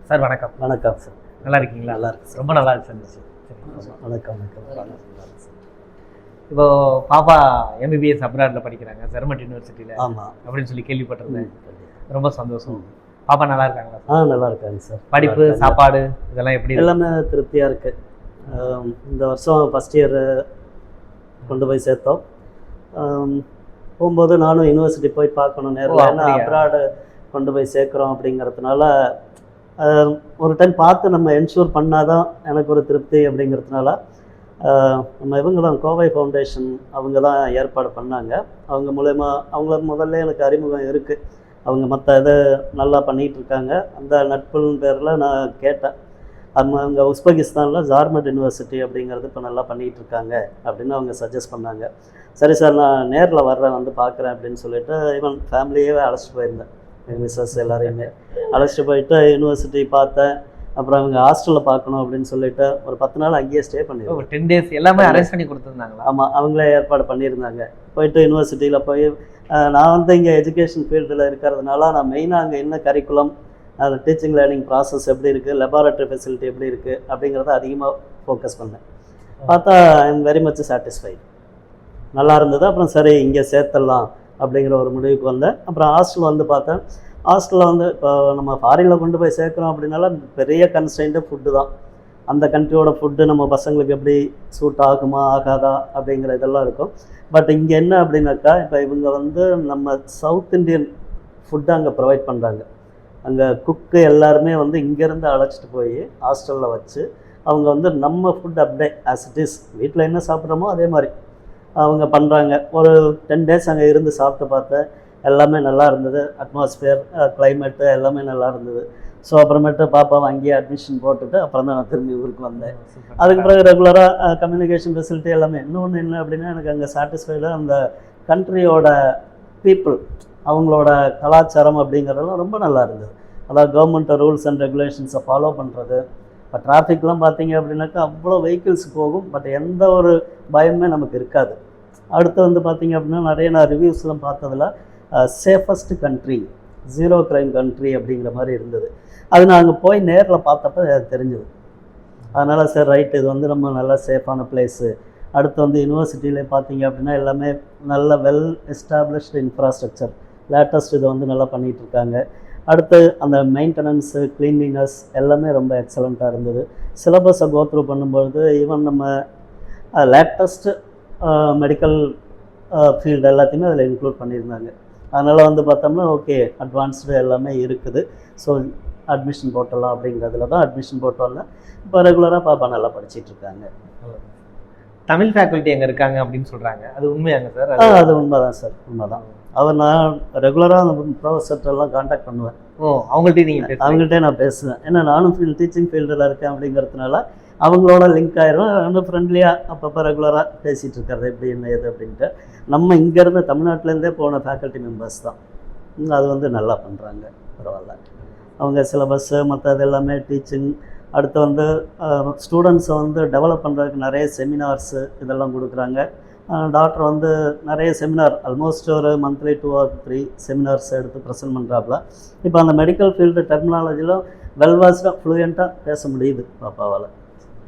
Sir வணக்கம். வணக்கம் sir. நல்லா இருக்கீங்களா? நல்லா இருக்கு சார். ரொம்ப நல்லா இருக்கு சார். வணக்கம் வணக்கம். இப்போ பாப்பா எம்பிபிஎஸ் அப்ராட்ல படிக்கிறாங்க, ஜெர்மன் யூனிவர்சிட்டியில். ஆமாம் அப்படின்னு சொல்லி கேள்விப்பட்டிருந்தேன். ரொம்ப சந்தோஷம். பாப்பா நல்லா இருக்காங்களா? நல்லா இருக்காங்க சார். படிப்பு, சாப்பாடு இதெல்லாம் எப்படி? எல்லாமே திருப்தியாக இருக்குது. இந்த வருஷம் ஃபஸ்ட் இயர் கொண்டு போய் சேர்த்தோம். போகும்போது நானும் யூனிவர்சிட்டி போய் பார்க்கணும் நேரில். ஏன்னா அப்ராடு கொண்டு போய் சேர்க்குறோம் அப்படிங்கிறதுனால ஒரு டைம் பார்த்து நம்ம என்ஷூர் பண்ணாதான் எனக்கு ஒரு திருப்தி அப்படிங்கிறதுனால நம்ம இவங்களும் கோவை ஃபவுண்டேஷன் அவங்க தான் ஏற்பாடு பண்ணாங்க. அவங்க மூலயமா அவங்களுக்கு முதல்ல எனக்கு அறிமுகம் இருக்குது. அவங்க மற்ற இதை நல்லா பண்ணிகிட்ருக்காங்க. அந்த நட்புன்னு பேரில் நான் கேட்டேன். அங்கே உஸ்பெகிஸ்தானில் ஜார்மட் யூனிவர்சிட்டி அப்படிங்கிறது இப்போ நல்லா பண்ணிகிட்ருக்காங்க அப்படின்னு அவங்க சஜஸ்ட் பண்ணாங்க. சரி சார், நான் நேரில் வர்றேன், வந்து பார்க்குறேன் அப்படின்னு சொல்லிட்டு ஈவன் ஃபேமிலியே அழைச்சிட்டு போயிருந்தேன். எங்கள் மிஸ்ஸஸ் எல்லாரையுமே அழைச்சிட்டு போயிட்டு யூனிவர்சிட்டி பார்த்தேன். அப்புறம் அவங்க ஹாஸ்டலில் பார்க்கணும் அப்படின்னு சொல்லிட்டு ஒரு 10 நாள் அங்கேயே ஸ்டே பண்ணியிருக்கோம். 10 days எல்லாமே அரேஞ்ச் பண்ணி கொடுத்துருந்தாங்களா? ஆமாம், அவங்களே ஏற்பாடு பண்ணியிருந்தாங்க. போயிட்டு யூனிவர்சிட்டியில் போய் நான் வந்து இங்கே எஜுகேஷன் ஃபீல்டில் இருக்கிறதுனால நான் மெயினாக அங்கே என்ன கரிக்குலம், அது டீச்சிங் லேர்னிங் ப்ராசஸ் எப்படி இருக்குது, லெபார்ட்டரி ஃபெசிலிட்டி எப்படி இருக்குது அப்படிங்கிறத அதிகமாக ஃபோக்கஸ் பண்ணேன். பார்த்தா I am very much satisfied. நல்லா இருந்தது. அப்புறம் சரி இங்கே சேர்த்துடலாம் அப்படிங்கிற ஒரு முடிவுக்கு வந்தேன். அப்புறம் ஹாஸ்டல் வந்து பார்த்தேன். ஹாஸ்டலில் வந்து இப்போ நம்ம ஃபாரினில் கொண்டு போய் சேர்க்குறோம் அப்படின்னால பெரிய கன்ஸ்ட்ரெயின்ட்டு ஃபுட்டு தான். அந்த கண்ட்ரியோட ஃபுட்டு நம்ம பசங்களுக்கு எப்படி சூட் ஆகுமா ஆகாதா அப்படிங்கிற இதெல்லாம் இருக்கும். பட் இங்கே என்ன அப்படின்னாக்கா, இப்போ இவங்க வந்து நம்ம சவுத் இண்டியன் ஃபுட்டு அங்கே ப்ரொவைட் பண்ணுறாங்க. அங்கே குக்கு எல்லாருமே வந்து இங்கேருந்து அழைச்சிட்டு போய் ஹாஸ்டலில் வச்சு அவங்க வந்து நம்ம ஃபுட் அப்படியே ஆஸ் இட் இஸ் வீட்டில் என்ன சாப்பிட்றோமோ அதே மாதிரி அவங்க பண்ணுறாங்க. ஒரு 10 days அங்கே இருந்து சாப்பிட்டு பார்த்தேன். எல்லாமே நல்லா இருந்தது. அட்மாஸ்பியர், கிளைமேட்டு எல்லாமே நல்லா இருந்தது. ஸோ அப்புறமேட்டு பாப்பாவை அங்கேயே அட்மிஷன் போட்டுட்டு அப்புறம் தான் நான் திரும்பி ஊருக்கு வந்தேன். அதுக்கு பிறகு ரெகுலராக கம்யூனிகேஷன் ஃபெசிலிட்டி எல்லாமே. இன்னொன்று என்ன அப்படின்னா, எனக்கு அங்கே சாட்டிஸ்ஃபைடாக அந்த கண்ட்ரியோட பீப்புள், அவங்களோட கலாச்சாரம் அப்படிங்கிறதெல்லாம் ரொம்ப நல்லா இருந்தது. அதாவது கவர்மெண்ட் ரூல்ஸ் அண்ட் ரெகுலேஷன்ஸை ஃபாலோ பண்ணுறது. இப்போ டிராஃபிக்லாம் பார்த்தீங்க அப்படின்னாக்கா அவ்வளோ வெஹிக்கிள்ஸ் போகும். பட் எந்த ஒரு பயமே நமக்கு இருக்காது. அடுத்து வந்து பார்த்திங்க அப்படின்னா நிறைய நான் ரிவ்யூஸ்லாம் பார்த்ததில் சேஃபஸ்ட் கண்ட்ரி, 0 crime கண்ட்ரி அப்படிங்கிற மாதிரி இருந்தது. அது நான் அங்கே போய் நேரில் பார்த்தப்போ தெரிஞ்சுது. அதனால் சரி ரைட், இது வந்து நம்ம நல்லா சேஃபான பிளேஸு. அடுத்து வந்து யூனிவர்சிட்டியிலே பார்த்தீங்க அப்படின்னா எல்லாமே நல்ல வெல் எஸ்டாப்ளிஷ்டு இன்ஃப்ராஸ்ட்ரக்சர், லேட்டஸ்ட் இதை வந்து நல்லா பண்ணிகிட்ருக்காங்க. அடுத்து அந்த மெயின்டெனன்ஸு, க்ளீன்லினஸ் எல்லாமே ரொம்ப எக்ஸலண்ட்டாக இருந்தது. சிலபஸை கோத்ரூ பண்ணும்பொழுது ஈவன் நம்ம லேட்டஸ்ட்டு மெடிக்கல் ஃபீல்டு எல்லாத்தையுமே அதில் இன்க்ளூட் பண்ணியிருந்தாங்க. அதனால் வந்து பார்த்தோம்னா ஓகே, அட்வான்ஸ்டு எல்லாமே இருக்குது. ஸோ அட்மிஷன் போட்டலாம் அப்படிங்கிறதுல தான் அட்மிஷன் போட்டு வந்தேன். இப்போ ரெகுலராக பாப்பா நல்லா படிச்சிட்ருக்காங்க. தமிழ் ஃபேக்கல்ட்டி எங்கே இருக்காங்க அப்படின்னு சொல்கிறாங்க, அது உண்மையாங்க சார்? அது உண்மை தான் சார், உண்மை தான். நான் ரெகுலராக அந்த ப்ரொஃபஸர்ட்டெல்லாம் காண்டாக்ட் பண்ணுவேன். அவங்கள்ட்டே நான் பேசுவேன். ஏன்னா நானும் டீச்சிங் ஃபீல்டில் இருக்கேன் அப்படிங்கிறதுனால அவங்களோட லிங்க் ஆயிரும். ரொம்ப ஃப்ரெண்ட்லியாக அப்பப்போ ரெகுலராக பேசிகிட்டு இருக்கிறது எப்படி என்ன ஏது அப்படின்ட்டு. நம்ம இங்கேருந்து தமிழ்நாட்டிலேருந்தே போன ஃபேக்கல்ட்டி மெம்பர்ஸ் தான். அது வந்து நல்லா பண்ணுறாங்க, பரவாயில்ல. அவங்க சிலபஸ்ஸு மற்ற இது எல்லாமே டீச்சிங். அடுத்து வந்து ஸ்டூடெண்ட்ஸை வந்து டெவலப் பண்ணுறதுக்கு நிறைய செமினார்ஸு இதெல்லாம் கொடுக்குறாங்க. டாக்டர் வந்து நிறைய செமினார், ஆல்மோஸ்ட் ஒரு மந்த்லி 2 or 3 செமினார்ஸ் எடுத்து ப்ரெசென்ட் பண்ணுறாப்புல. இப்போ அந்த மெடிக்கல் ஃபீல்டு டெர்மினாலஜிலாம் வெல்வாஸ்டாக ஃப்ளூயண்ட்டாக பேச முடியுது பாப்பாவால்.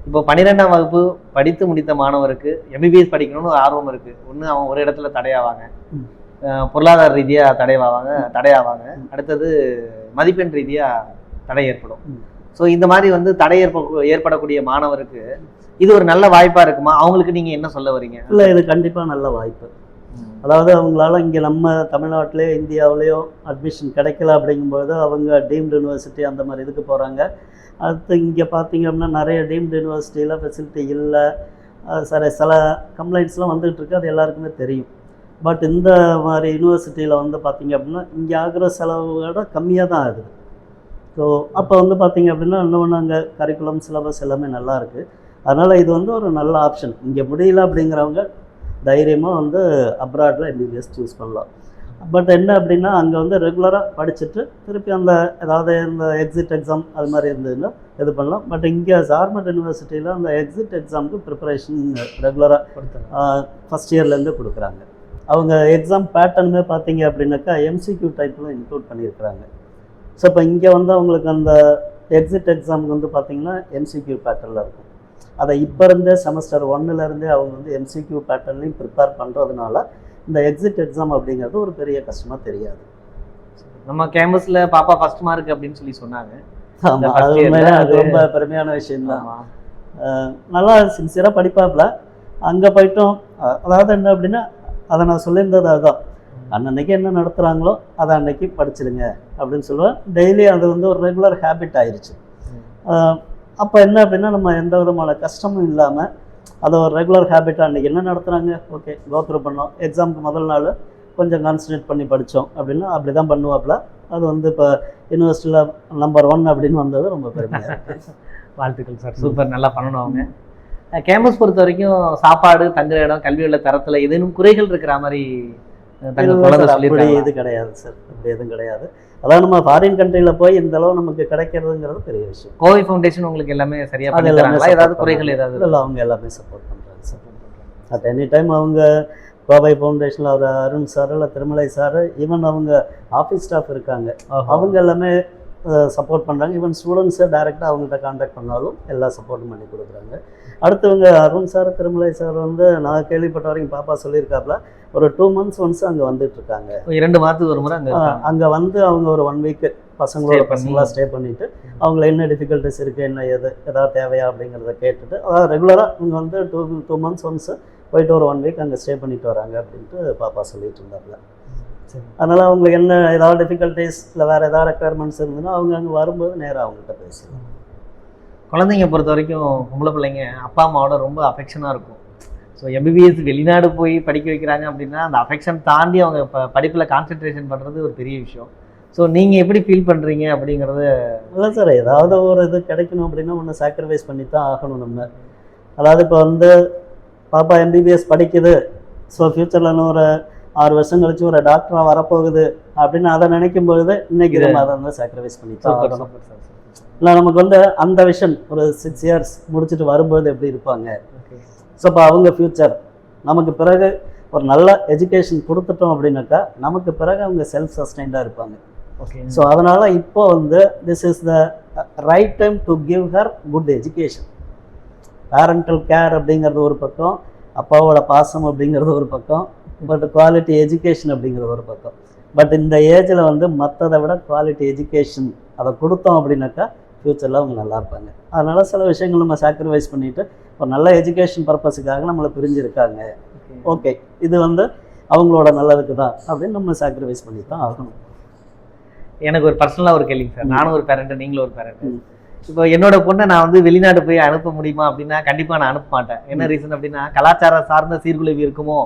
இப்போ 12ஆம் வகுப்பு படித்து முடித்த மாணவருக்கு எம்பிபிஎஸ் படிக்கணும்னு ஆர்வம் இருக்குது. ஒன்று அவன் ஒரு இடத்துல தடையாவாங்க, பொருளாதார ரீதியாக தடையாவாங்க. அடுத்தது மதிப்பெண் ரீதியாக தடை ஏற்படும். ஸோ இந்த மாதிரி வந்து தடை ஏற்படக்கூடிய மாணவருக்கு இது ஒரு நல்ல வாய்ப்பாக இருக்குமா? அவங்களுக்கு நீங்கள் என்ன சொல்ல வரீங்க? இல்லை, இது கண்டிப்பாக நல்ல வாய்ப்பு. அதாவது அவங்களால இங்கே நம்ம தமிழ்நாட்டிலே இந்தியாவிலேயோ அட்மிஷன் கிடைக்கல அப்படிங்கும்போது அவங்க டீம்டு யூனிவர்சிட்டி அந்த மாதிரி இதுக்கு போகிறாங்க. அடுத்து இங்கே பார்த்தீங்க அப்படின்னா நிறைய டீம்டு யூனிவர்சிட்டியில் ஃபெசிலிட்டி இல்லை. சரி, சில கம்ப்ளைண்ட்ஸ்லாம் வந்துகிட்ருக்கு, அது எல்லாருக்குமே தெரியும். பட் இந்த மாதிரி யூனிவர்சிட்டியில் வந்து பார்த்திங்க அப்படின்னா இங்கே ஆகிற செலவோட கம்மியாக தான் ஆகுது. ஸோ அப்போ வந்து பார்த்திங்க அப்படின்னா இன்னொன்று அங்கே கரிக்குலம், சிலபஸ் எல்லாமே நல்லா இருக்குது. அதனால் இது வந்து ஒரு நல்ல ஆப்ஷன். இங்கே முடியல அப்படிங்கிறவங்க தைரியமாக வந்து அப்ராடில் எம்பிபிஎஸ் சூஸ் பண்ணலாம். பட் என்ன அப்படின்னா அங்கே வந்து ரெகுலராக படிச்சுட்டு திருப்பி அந்த ஏதாவது இந்த எக்ஸிட் எக்ஸாம் அது மாதிரி இருந்ததுன்னா இது பண்ணலாம். பட் இங்கே ஜார்மட் யூனிவர்சிட்டியில் அந்த எக்ஸிட் எக்ஸாமுக்கு ப்ரிப்பரேஷன் ரெகுலராக ஃபஸ்ட் இயர்லேருந்து கொடுக்குறாங்க. அவங்க எக்ஸாம் பேட்டர்னுமே பார்த்தீங்க அப்படின்னாக்கா எம்சிக்யூ டைப்பில் இன்க்ளூட் பண்ணியிருக்கிறாங்க. ஸோ இப்போ இங்கே வந்து அவங்களுக்கு அந்த எக்ஸிட் எக்ஸாமுக்கு வந்து பார்த்தீங்கன்னா எம்சிக்யூ பேட்டர்னில் இருக்கும். அதை இப்போ இருந்தே செமஸ்டர் 1லேருந்தே அவங்க வந்து எம்சிக்யூ பேட்டர்ன்லையும் ப்ரிப்பேர் பண்ணுறதுனால இந்த எக்ஸிட் எக்ஸாம் அப்படிங்கிறது ஒரு பெரிய கஷ்டமாக தெரியாது. நம்ம கேம்பஸில் பாப்பா ஃபர்ஸ்ட் மார்க் அப்படின்னு சொல்லி சொன்னாங்க. ஆமாம், அது உண்மையிலே அது ரொம்ப பெருமையான விஷயம்தான். நல்லா சின்சியராக படிப்பாப்புல. அங்கே போயிட்டோம், அதாவது என்ன அப்படின்னா அதை நான் சொல்லியிருந்தது அதுதான், அன்னன்னைக்கு என்ன நடத்துகிறாங்களோ அதை அன்னைக்கு படிச்சிருங்க அப்படின்னு சொல்லுவேன். டெய்லி அது வந்து ஒரு ரெகுலர் ஹேபிட் ஆயிடுச்சு. அப்போ என்ன அப்படின்னா நம்ம எந்த விதமான கஷ்டமும் இல்லாமல் அதை ஒரு ரெகுலர் ஹேபிட்டாக அன்றைக்கி என்ன நடத்துகிறாங்க, ஓகே கோத்ரூ பண்ணோம், எக்ஸாமுக்கு முதல் நாள் கொஞ்சம் கான்சன்ட்ரேட் பண்ணி படித்தோம் அப்படின்னா அப்படி தான் பண்ணுவாப்புல. அது வந்து இப்போ யூனிவர்சிட்டியில் நம்பர் 1 அப்படின்னு வந்தது ரொம்ப பெருமையாக இருக்குது. வாழ்த்துக்கள் சார், சூப்பர், நல்லா பண்ணணும். அவங்க கேம்பஸ் பொறுத்த வரைக்கும் சாப்பாடு, தங்குற இடம், கல்வியுள்ள தரத்தில் ஏதேனும் குறைகள் இருக்கிற மாதிரி அப்படி இது கிடையாது சார், அப்படி எதுவும் கிடையாது. அதாவது நம்ம ஃபாரின் கண்ட்ரியில் போய் இந்த அளவு நமக்கு கிடைக்கிறதுங்கிறது பெரிய விஷயம். கோவை ஃபவுண்டேஷன் உங்களுக்கு எல்லாமே சரியாக பண்ணித்தராங்களா? ஏதாவது குறைகள் ஏதாவது? இல்லை, அவங்க எல்லாமே சப்போர்ட் பண்ணுறாங்க சார். அட் எனி டைம் அவங்க கோவை ஃபவுண்டேஷனில் ஒரு அருண் சார் இல்லை திருமலை சார், ஈவன் அவங்க ஆஃபீஸ் ஸ்டாஃப் இருக்காங்க, அவங்க எல்லாமே சப்போர்ட் பண்ணுறாங்க. ஈவன் ஸ்டூடெண்ட்ஸை டைரெக்டாக அவங்கள்ட்ட கான்டாக்ட் பண்ணாலும் எல்லா சப்போர்ட்டும் பண்ணி கொடுக்குறாங்க. அடுத்தவங்க அருண் சார் திருமலை சார் வந்து நான் கேள்விப்பட்ட வரைக்கும் பாப்பா சொல்லியிருக்காப்புல ஒரு 2 months ஒன்ஸ் அங்கே வந்துட்டுருக்காங்க. 2 மாதத்துக்கு ஒரு முறை அங்கே வந்து அவங்க ஒரு 1 week பசங்களாக ஸ்டே பண்ணிவிட்டு அவங்கள என்ன டிஃபிகல்ட்டிஸ் இருக்குது, என்ன எதாவது தேவையா அப்படிங்கிறத கேட்டுட்டு, அதாவது ரெகுலராக இங்கே வந்து 2 months ஒன்ஸ் போயிட்டு ஒரு 1 week அங்கே ஸ்டே பண்ணிட்டு வராங்க அப்படின்ட்டு பாப்பா சொல்லிட்டு இருந்தாப்புல. அதனால் அவங்களுக்கு என்ன ஏதாவது டிஃபிகல்ட்டிஸ் இல்லை வேறு ஏதாவது ரெக்குயர்மெண்ட்ஸ் இருந்ததுன்னா அவங்க அங்கே வரும்போது நேராக அவங்ககிட்ட பேசலாம். குழந்தைங்க பொறுத்த வரைக்கும் பொம்பளை பிள்ளைங்க அப்பா அம்மாவோட ரொம்ப அஃபெக்ஷனாக இருக்கும். ஸோ எம்பிபிஎஸ் வெளிநாடு போய் படிக்க வைக்கிறாங்க அப்படின்னா அந்த அஃபெக்ஷன் தாண்டி அவங்க படிப்பில் கான்சென்ட்ரேஷன் பண்ணுறது ஒரு பெரிய விஷயம். ஸோ நீங்கள் எப்படி ஃபீல் பண்ணுறீங்க அப்படிங்கிறது? இல்லை சார், ஏதாவது ஒரு இது கிடைக்கணும் அப்படின்னா ஒன்று சாக்ரிஃபைஸ் பண்ணி தான் ஆகணும் நம்ம. அதாவது இப்போ வந்து பாப்பா எம்பிபிஎஸ் படிக்குது, ஸோ ஃப்யூச்சரில் இன்னும் ஒரு 6 வருஷம் கழிச்சு ஒரு டாக்டராக வரப்போகுது அப்படின்னு அதை நினைக்கும் பொழுது இன்னைக்கு நம்ம அதை வந்து சாக்ரிஃபைஸ் பண்ணி தான் ஆகணும். இல்லை நமக்கு வந்து அந்த விஷன் ஒரு 6 years முடிச்சுட்டு வரும்போது எப்படி இருப்பாங்க, ஸோ இப்போ அவங்க ஃப்யூச்சர் நமக்கு பிறகு ஒரு நல்ல எஜுகேஷன் கொடுத்துட்டோம் அப்படின்னாக்கா நமக்கு பிறகு அவங்க செல்ஃப் சஸ்டைன்டாக இருப்பாங்க. ஸோ அதனால் இப்போ வந்து this is the right time to give her good education. Parental care அப்படிங்கிறது ஒரு பக்கம், அப்பாவோட பாசம் அப்படிங்கிறது ஒரு பக்கம், பட் குவாலிட்டி எஜுகேஷன் அப்படிங்கிறது ஒரு பக்கம். பட் இந்த ஏஜில் வந்து மற்றதை விட குவாலிட்டி எஜுகேஷன் அதை கொடுத்தோம் அப்படின்னாக்கா ஃப்யூச்சரில் அவங்க நல்லா இருப்பாங்க. அதனால் சில விஷயங்கள் நம்ம சாக்ரிஃபைஸ் பண்ணிவிட்டு ஒரு நல்ல எஜுகேஷன் பர்பஸுக்காக நம்மளை பிரிஞ்சிருக்காங்க, ஓகே இது வந்து அவங்களோட நல்லதுக்கு தான் அப்படின்னு நம்ம சாக்ரிஃபைஸ் பண்ணி தான் ஆகணும். எனக்கு ஒரு பர்சனலாக ஒரு கேள்விங்க சார், நானும் ஒரு பேரண்ட், நீங்களும் ஒரு பேரண்ட். இப்போ என்னோட பொண்ணை நான் வந்து வெளிநாடு போய் அனுப்ப முடியுமா அப்படின்னா கண்டிப்பாக நான் அனுப்ப மாட்டேன். என்ன ரீசன் அப்படின்னா கலாச்சாரம் சார்ந்த சீர்குலைவு இருக்குமோ,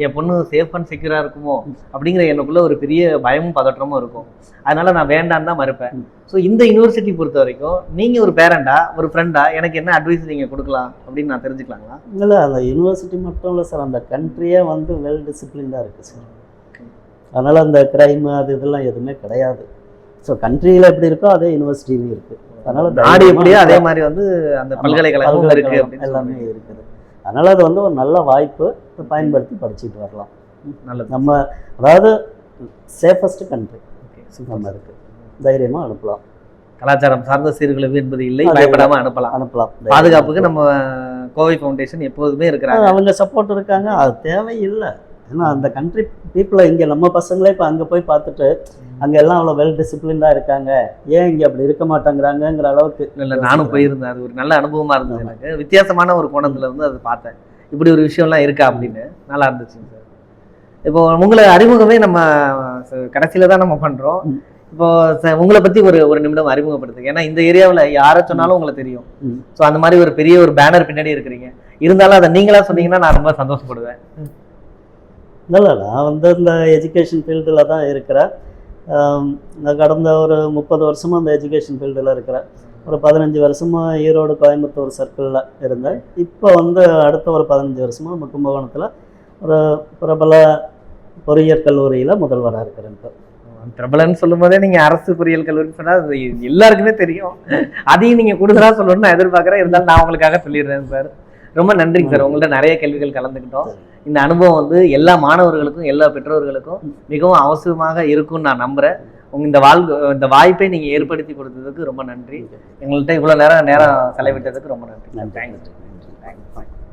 என் பொண்ணு சேஃப் அண்ட் செக்யூராக இருக்குமோ அப்படிங்கிற எனக்குள்ள ஒரு பெரிய பயமும் பதற்றமும் இருக்கும். அதனால நான் வேண்டான்னு தான் மறுப்பேன். ஸோ இந்த யூனிவர்சிட்டி பொறுத்த வரைக்கும் நீங்கள் ஒரு பேரண்டா ஒரு ஃப்ரெண்டா எனக்கு என்ன அட்வைஸ் நீங்கள் கொடுக்கலாம் அப்படின்னு நான் தெரிஞ்சுக்கலாங்களா? இல்லை, அந்த யூனிவர்சிட்டி மட்டும் இல்லை சார், அந்த கண்ட்ரியே வந்து வெல் டிசிப்ளின்டாக இருக்குது சார். அதனால் அந்த கிரைமு அது இதெல்லாம் எதுவுமே கிடையாது. ஸோ கண்ட்ரியில் எப்படி இருக்கோ அதே யூனிவர்சிட்டிலையும் இருக்குது. அதனால நாடு எப்படியோ அதே மாதிரி வந்து அந்த பல்கலைக்கழகம் இருக்கு, எல்லாமே இருக்குது. அதனால அது வந்து ஒரு நல்ல வாய்ப்பு, பயன்படுத்தி படிச்சுட்டு வரலாம். நல்லது. நம்ம அதாவது சேஃபஸ்ட் கண்ட்ரி நம்ம இருக்கு, தைரியமா அனுப்பலாம். கலாச்சாரம் சார்ந்த சீர்குலைவு என்பது இல்லை, பயப்படாம அனுப்பலாம். பாதுகாப்புக்கு நம்ம கோவை ஃபவுண்டேஷன் எப்போதுமே இருக்கிறாங்க, அவங்க சப்போர்ட் இருக்காங்க. அது தேவையில்லை, ஏன்னா அந்த கண்ட்ரி பீப்புளை இங்கே நம்ம பசங்களே இப்போ அங்கே போய் பார்த்துட்டு அங்கே எல்லாம் அவ்வளோ வெல் டிசிப்ளின்டாக இருக்காங்க, ஏன் இங்கே அப்படி இருக்க மாட்டேங்கிறாங்கங்கிற அளவுக்கு. இல்லை, நானும் போயிருந்தேன், அது ஒரு நல்ல அனுபவமாக இருந்தது எனக்கு. வித்தியாசமான ஒரு கோணத்தில் வந்து அதை பார்த்தேன், இப்படி ஒரு விஷயம்லாம் இருக்கா அப்படின்னு. நல்லா இருந்துச்சுங்க சார். இப்போ உங்களை அறிமுகமே நம்ம கடைசியில் தான் நம்ம பண்ணுறோம். இப்போ உங்களை பற்றி ஒரு நிமிடம் அறிமுகப்படுத்துங்க. ஏன்னா இந்த ஏரியாவில் யாரை சொன்னாலும் உங்களை தெரியும். ஸோ அந்த மாதிரி ஒரு பெரிய ஒரு பேனர் பின்னாடி இருக்கிறீங்க, இருந்தாலும் அதை நீங்களா சொன்னீங்கன்னா நான் ரொம்ப சந்தோஷப்படுவேன். இல்லை, நான் வந்து இந்த எஜுகேஷன் ஃபீல்டில் தான் இருக்கிறேன். நான் கடந்த ஒரு 30 வருஷமாக அந்த எஜுகேஷன் ஃபீல்டில் இருக்கிறேன். ஒரு 15 வருஷமாக ஈரோடு கோயம்புத்தூர் சர்க்கிளில் இருந்தேன். இப்போ வந்து அடுத்த ஒரு 15 வருஷமாக நம்ம கும்பகோணத்தில் ஒரு பிரபல பொறியியல் கல்லூரியில் முதல்வராக இருக்கிறேன். இப்போ பிரபலன்னு சொல்லும் போதே நீங்கள் அரசு பொறியியல் கல்லூரின்னு சொன்னால் அது எல்லாருக்குமே தெரியும். அதையும் நீங்கள் கூடுதலாக சொல்லணும்னு நான் எதிர்பார்க்குறேன். இருந்தாலும் நான் உங்களுக்காக சொல்லிடுறேன் சார். ரொம்ப நன்றிங்க சார், உங்கள்கிட்ட நிறைய கேள்விகள் கலந்துக்கிட்டோம். இந்த அனுபவம் வந்து எல்லா மாணவர்களுக்கும் எல்லா பெற்றோர்களுக்கும் மிகவும் அவசியமாக இருக்கும்னு நான் நம்புகிறேன். இந்த வாய்ப்பை நீங்க ஏற்படுத்தி கொடுத்ததுக்கு ரொம்ப நன்றி. எங்கள்கிட்ட இவ்வளவு நேரம் செலவிட்டதுக்கு ரொம்ப நன்றி. நன்றி. தேங்க்ஸ்.